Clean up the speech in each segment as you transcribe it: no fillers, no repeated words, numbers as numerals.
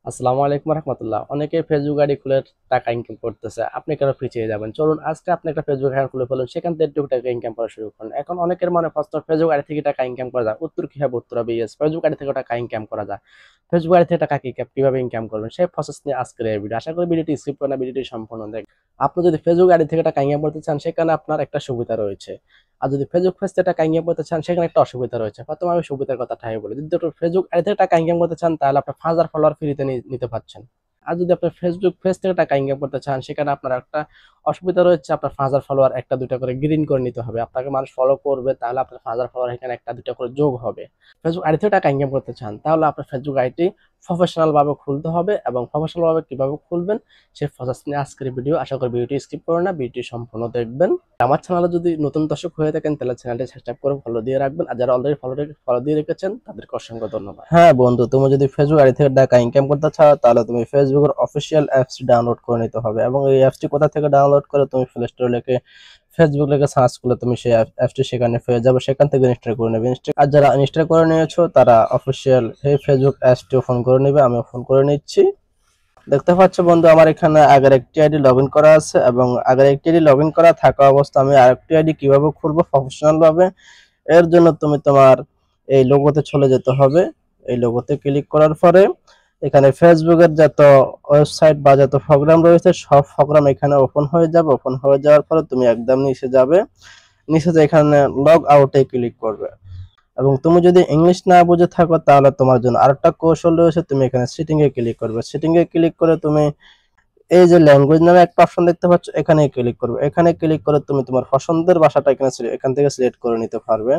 আসসালামু আলাইকুম রহমতুল্লাহ। অনেকে ফেসবুক আইডি খুলে টাকা ইনকাম করতেছে, আপনি কেন পিছিয়ে যাবেন? চলুন আজকে আপনি একটা ফেসবুক অ্যাকাউন্ট খুলে ফেলুন, সেখান থেকে একটু টাকা ইনকাম করা শুরু করুন। এখন অনেকের মনে প্রশ্ন, ফেসবুক আইডি থেকে টাকা ইনকাম করা যায়? উত্তর কি হবে? উত্তর হবে ইয়েস, ফেসবুক আইডি থেকে টাকা ইনকাম করা যায়। ফেসবুক আইডি থেকে টাকা কিভাবে ইনকাম করবেন সেই প্রসেস নিয়ে আজকের এই ভিডিও। আশা করি ভিডিওটি স্কিপ করে না, ভিডিওটি সম্পূর্ণ দেখবেন। আপনি যদি ফেসবুক আইডি থেকে টাকা ইনকাম করতে চান, সেখানে আপনার একটা সুবিধা রয়েছে। আর যদি ফেসবুক পেজ থেকে টাকা ইনকাম করতে চান, সেখানে একটা অসুবিধা রয়েছে। প্রথমে আমি সুবিধার কথাটাই বলি। যদি ফেসবুক আইডি থেকে টাকা ইনকাম করতে চান, তাহলে আপনার 5,000 ফলোয়ার ফ্রিতে নিতে পারছেন। আর যদি আপনার ফেসবুক পেজ থেকে টাকা ইনকাম করতে চান, সেখানে আপনার একটা অসুবিধা রয়েছে। আপনার 5,000 ফলোয়ার একটা দুটা করে গ্রিন করে নিতে হবে। আপনাকে মানুষ ফলো করবে, তাহলে আপনার 5,000 ফলোয়ার এখানে একটা দুটা করে যোগ হবে। ফেসবুক আইডি থেকে টাকা ইনকাম করতে চান, তাহলে আপনার ফেসবুক আইডি প্রফেশনাল ভাবে খুলতে হবে, এবং প্রফেশনাল ভাবে কিভাবে খুলবেন সেই প্রসেস নিয়ে আজকের ভিডিও। আশা করি ভিডিওটি স্কিপ করবেন না, ভিডিওটি সম্পূর্ণ দেখবেন। আমার চ্যানেলে যদি নতুন দর্শক হয়ে থাকেন, তাহলে চ্যানেলটি সাবস্ক্রাইব করে ফলো দিয়ে রাখবেন। আর যারা অলরেডি ফলো দিয়ে রেখেছেন, তাদেরকে অসংখ্য ধন্যবাদ। হ্যাঁ বন্ধু, তুমি যদি ফেসবুক আইডি থেকে টাকা ইনকাম করতে চাও, তাহলে তুমি ফেসবুকের অফিসিয়াল অ্যাপসটি ডাউনলোড করে নিতে হবে। এবং এই অ্যাপসটি কোথা থেকে ডাউনলোড করে, তুমি প্লে স্টোরে লিখে ফেসবুক লিখে সার্চ করলে তুমি সেই অ্যাপসটি সেখানে পেয়ে যাবে। সেখান থেকে ইনস্টল করে নেবে। আর যারা ইনস্টল করে নিয়েছো, তারা অফিসিয়াল এই ফেসবুক অ্যাপসটি ওপেন করে নেবে। আমি ওপেন করে নিচ্ছি। দেখতে পাচ্ছ বন্ধু, আমার এখানে আগের একটি আইডি লগ ইন করা আছে, এবং আগের একটি আইডি লগ ইন করা থাকা অবস্থা আমি আরেকটি আইডি কিভাবে খুলবো প্রফেশনাল ভাবে, এর জন্য তুমি তোমার এই লোগোতে চলে যেতে হবে। এই লোগোতে ক্লিক করার পরে এখানে ফেসবুকের যত ওয়েবসাইট বা যত প্রোগ্রাম রয়েছে, সব প্রোগ্রাম এখানে ওপেন হয়ে যাবে। ওপেন হয়ে যাওয়ার পরে তুমি একদম নিচে যাবে। নিচে যে এখানে লগ আউটে ক্লিক করবে। এবং তুমি যদি ইংলিশ না বুঝে থাকো, তাহলে তোমার জন্য আরেকটা কৌশল রয়েছে। তুমি এখানে সিটিং এ ক্লিক করবে। সিটিং এ ক্লিক করে তুমি এই যে ল্যাঙ্গুয়েজ নামে একটা অপশন দেখতে পাচ্ছ, এখানে ক্লিক করবে। এখানে ক্লিক করে তুমি তোমার পছন্দের ভাষাটা এখান থেকে সিলেক্ট করে নিতে পারবে।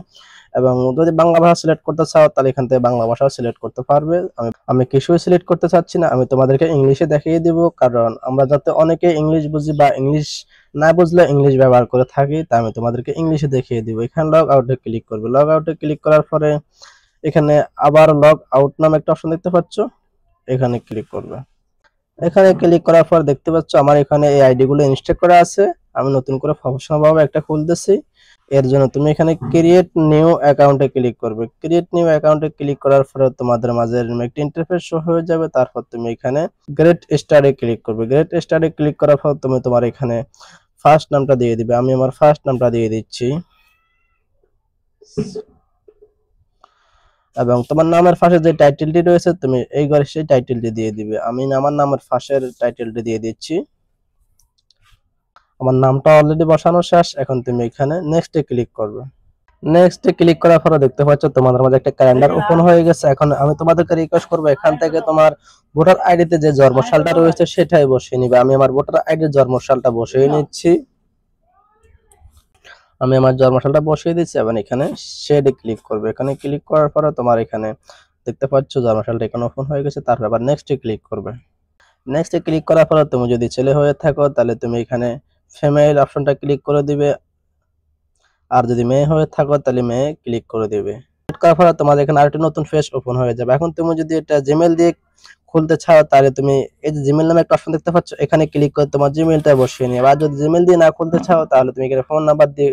এবং যদি বাংলা ভাষা সিলেক্ট করতে চাও, তাহলে এখান থেকে বাংলা ভাষাও সিলেক্ট করতে পারবে। আমি কিছুই সিলেক্ট করতে চাচ্ছি না, আমি তোমাদেরকে ইংলিশে দেখিয়ে দিব। কারণ আমরা যাতে অনেকে ইংলিশ বুঝি বা ইংলিশ না বুঝলে ইংলিশ ব্যবহার করে থাকি, তাই আমি তোমাদেরকে ইংলিশে দেখিয়ে দিব। এখানে লগ আউটে ক্লিক করবে। লগ আউটে ক্লিক করার পরে এখানে আবার লগ আউট নামে একটা অপশন দেখতে পাচ্ছ, এখানে ক্লিক করবে। এখানে ক্লিক করার পর দেখতে পাচ্ছ আমার এখানে এই আইডি গুলো ইনস্টল করা আছে। আমি নতুন করে প্রফেশনাল ভাবে একটা খুলতেছি। এর জন্য তুমি এখানে ক্রিয়েট নিউ অ্যাকাউন্টে ক্লিক করবে। ক্রিয়েট নিউ অ্যাকাউন্টে ক্লিক করার পরে তোমাদের মাঝে এরকম একটা ইন্টারফেস শো হয়ে যাবে। তারপর তুমি এখানে গ্রেট স্টারে ক্লিক করবে। গ্রেট স্টারে ক্লিক করার পর তুমি তোমার এখানে ফার্স্ট নামটা দিয়ে দিবে। আমি আমার ফার্স্ট নামটা দিয়ে দিচ্ছি, এবং তোমার নামের পাশে যে টাইটেলটি রয়েছে, তুমি এই ঘরে সেই টাইটেলটি দিয়ে দিবে। আমি আমার নামের পাশের টাইটেলটি দিয়ে দিচ্ছি। আমার নামটা অলরেডি বসানো শেষ। এখন তুমি এখানে নেক্সটে ক্লিক করবে। নেক্সটে ক্লিক করার পরে দেখতে পাচ্ছ তোমাদের মাঝে একটা ক্যালেন্ডার ওপেন হয়ে গেছে। এখন আমি তোমাদেরকে রিকোয়েস্ট করবো, এখান থেকে তোমার ভোটার আইডিতে যে জন্মসালটা রয়েছে সেটাই বসিয়ে নিবে। আমি আমার ভোটার আইডির জন্মসালটা বসিয়ে নিচ্ছি। আমি আমার জন্মসালটা বসিয়ে দিচ্ছি, এবং এখানে শেডে ক্লিক করবে। এখানে ক্লিক করার পরে তোমার এখানে দেখতে পাচ্ছ জন্মসালটা এখানে ওপেন হয়ে গেছে। তারপর আবার নেক্সটে ক্লিক করবে। নেক্সটে ক্লিক করার পরে তুমি যদি ছেলে হয়ে থাকো, তাহলে তুমি এখানে ফিমেল অপশনটা ক্লিক করে দিবে। আর যদি মেয়ে হয়ে থাকো, তাহলে মেয়ে ক্লিক করে দিবে। ক্লিক করার পরে তোমাদের এখানে আরেকটা নতুন পেজ ওপেন হয়ে যাবে। এখন তুমি যদি এটা জিমেল দিয়ে খুলতে চাও, তাহলে তুমি এই যে জিমেল নামে একটা অপশন দেখতে পাচ্ছ, এখানে ক্লিক করে তোমার জিমেলটা বসিয়ে নিবে। আর যদি জিমেল দিয়ে না খুলতে চাও, তাহলে তুমি এখানে ফোন নাম্বার দিয়ে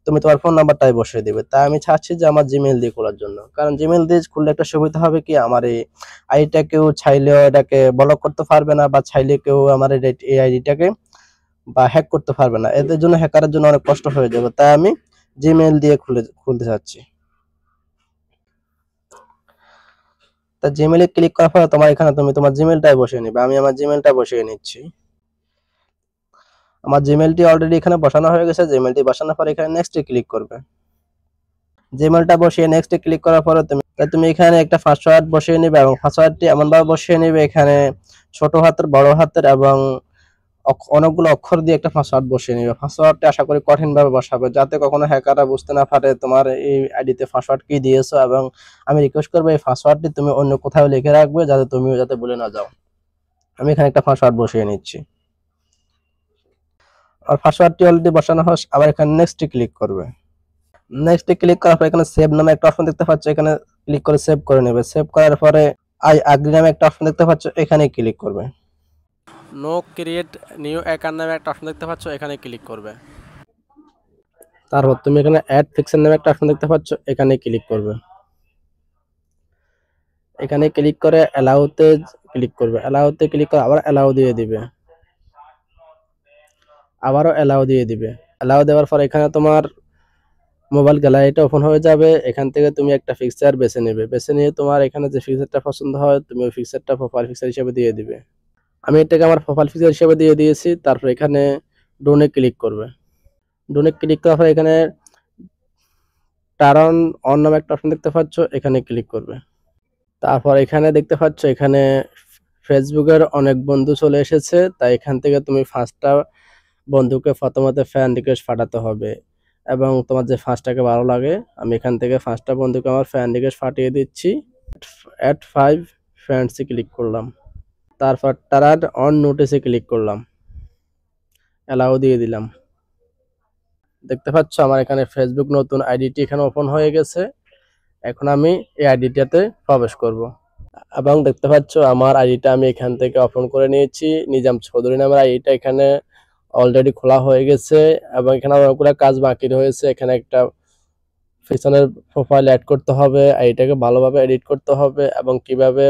তুমি তোমার ফোন নাম্বারটাই বসিয়ে দিবে। তাই আমি চাচ্ছি যে আমার জিমেল দিয়ে খোলার জন্য। কারণ জিমেল দিয়ে খুললে একটা সুবিধা হবে কি, আমার এই আইডিটা কেউ চাইলেও এটাকে ব্লক করতে পারবে না, বা চাইলে কেউ আমার এই আইডিটাকে বা হ্যাক করতে পারবে না। এদের জন্য, হ্যাকারের জন্য অনেক কষ্ট হয়ে যাবে। তাই আমি জিমেইল দিয়ে খুলতে চাচ্ছি। তা জিমেইলে ক্লিক করার পরে তোমার এখানে তুমি তোমার জিমেইলটাই বসিয়ে নিবে। আমি আমার জিমেইলটা বসিয়ে নিচ্ছি। আমার জিমেইলটি অলরেডি এখানে বসানো হয়ে গেছে। জিমেইলটি বসানোর পরে এখানে নেক্সটে ক্লিক করবে। জিমেইলটা বসিয়ে নেক্সটে ক্লিক করার পরে তুমি এখানে একটা পাসওয়ার্ড বসিয়ে নিবে, এবং পাসওয়ার্ডটি এমনভাবে বসিয়ে নিবে, এখানে ছোট হাতের, বড় হাতের এবং অনেকগুলো অক্ষর দিয়ে একটা পাসওয়ার্ড বসিয়ে নিবে। পাসওয়ার্ডটা আশা করি কঠিন ভাবে বসাবে, যাতে কখনো হ্যাকাররা বুঝতে না পারে তোমার এই আইডিতে পাসওয়ার্ড কি দিয়েছো। এবং আমি রিকোয়েস্ট করবো এই পাসওয়ার্ডটি তুমি অন্য কোথাও লিখে রাখবে, যাতে তুমিও যাতে ভুলে না যাও। আমি এখানে একটা পাসওয়ার্ড বসিয়ে নিচ্ছি। আর পাসওয়ার্ডটি অলরেডি বসানো হয়। আবার এখানে নেক্সটে ক্লিক করবে। নেক্সটে ক্লিক করার পর এখানে সেভ নামে একটা অপশন দেখতে পাচ্ছ, এখানে ক্লিক করে সেভ করে নেবে। সেভ করার পরে আই আগ্রি নামে একটা অপশন দেখতে পাচ্ছ, এখানে ক্লিক করবে। নো ক্রিয়েট নিউ অ্যাকাউন্ট নামে একটা অপশন দেখতে পাচ্ছ, এখানে ক্লিক করবে। তারপর তুমি এখানে অ্যাড ফিক্সন নামে একটা অপশন দেখতে পাচ্ছ, এখানে ক্লিক করবে। এখানে ক্লিক করে অ্যালাউতে ক্লিক করবে, অ্যালাউতে ক্লিক করে আবার অ্যালাউ দিয়ে দিবে, আবারও অ্যালাউ দিয়ে দিবে। অ্যালাউ দেওয়ার পর এখানে তোমার মোবাইল গ্যালারিটা ওপেন হয়ে যাবে। এখান থেকে তুমি একটা পিকচার বেছে নেবে, বেছে নিয়ে তোমার এখানে যে পিকচারটা পছন্দ হয় তুমি ওই পিকচারটা প্রোফাইল পিকচার হিসেবে দিয়ে দিবে। আমি এটাকে আমার প্রোফাইল পিকচার হিসেবে দিয়ে দিয়েছি। তারপর এখানে ডোনে ক্লিক করবে। ডোনে ক্লিক করার পর এখানে টার্ন অন নামে একটা অপশন দেখতে পাচ্ছ, এখানে ক্লিক করবে। তারপর এখানে দেখতে পাচ্ছ এখানে ফেসবুকের অনেক বন্ধু চলে এসেছে, তাই এখান থেকে তুমি 5টা বন্ধুকে প্রথমত ফ্রেন্ড রিকোয়েস্ট পাঠাতে হবে এবং তোমার যে 5টাকে ভালো লাগে, আমি এখান থেকে 5টা বন্ধুকে আমার ফ্রেন্ড রিকোয়েস্ট পাঠিয়ে দিচ্ছি। অ্যাড 5 ফ্রেন্ডসে ক্লিক করলাম, তারপর টার্ন অন নোটিসে ক্লিক করলাম, অ্যালাউ দিয়ে দিলাম। দেখতে পাচ্ছ আমার এখানে ফেসবুক নতুন আইডিটি এখানে ওপেন হয়ে গেছে। এখন আমি এই আইডিটাতে প্রবেশ করব এবং দেখতে পাচ্ছ আমার আইডিটা আমি এখান থেকে ওপেন করে নিয়েছি। নিজাম চৌধুরী নামের আইডিটা এখানে অলরেডি খোলা হয়ে গেছে এবং এখানে অনেকগুলো কাজ বাকি রয়েছে। এখানে একটা পিছনের প্রোফাইল অ্যাড করতে হবে, আইডিটাকে ভালোভাবে এডিট করতে হবে এবং কিভাবে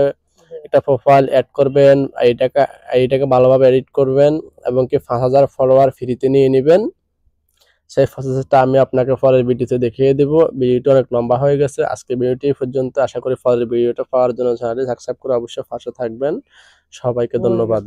একটা প্রোফাইল অ্যাড করবেন, আইডিটাকে ভালোভাবে এডিট করবেন এবং কি 5000 ফলোয়ার ফ্রিতে নিয়ে নেবেন, সেই প্রসেসটা আমি আপনাকে পরের ভিডিওতে দেখিয়ে দেব। ভিডিওটি অনেক লম্বা হয়ে গেছে, আজকে ভিডিওটি পর্যন্ত। আশা করি পরের ভিডিওটা পাওয়ার জন্য চ্যানেলটি সাবস্ক্রাইব করে অবশ্যই পাশে থাকবেন। সবাইকে ধন্যবাদ।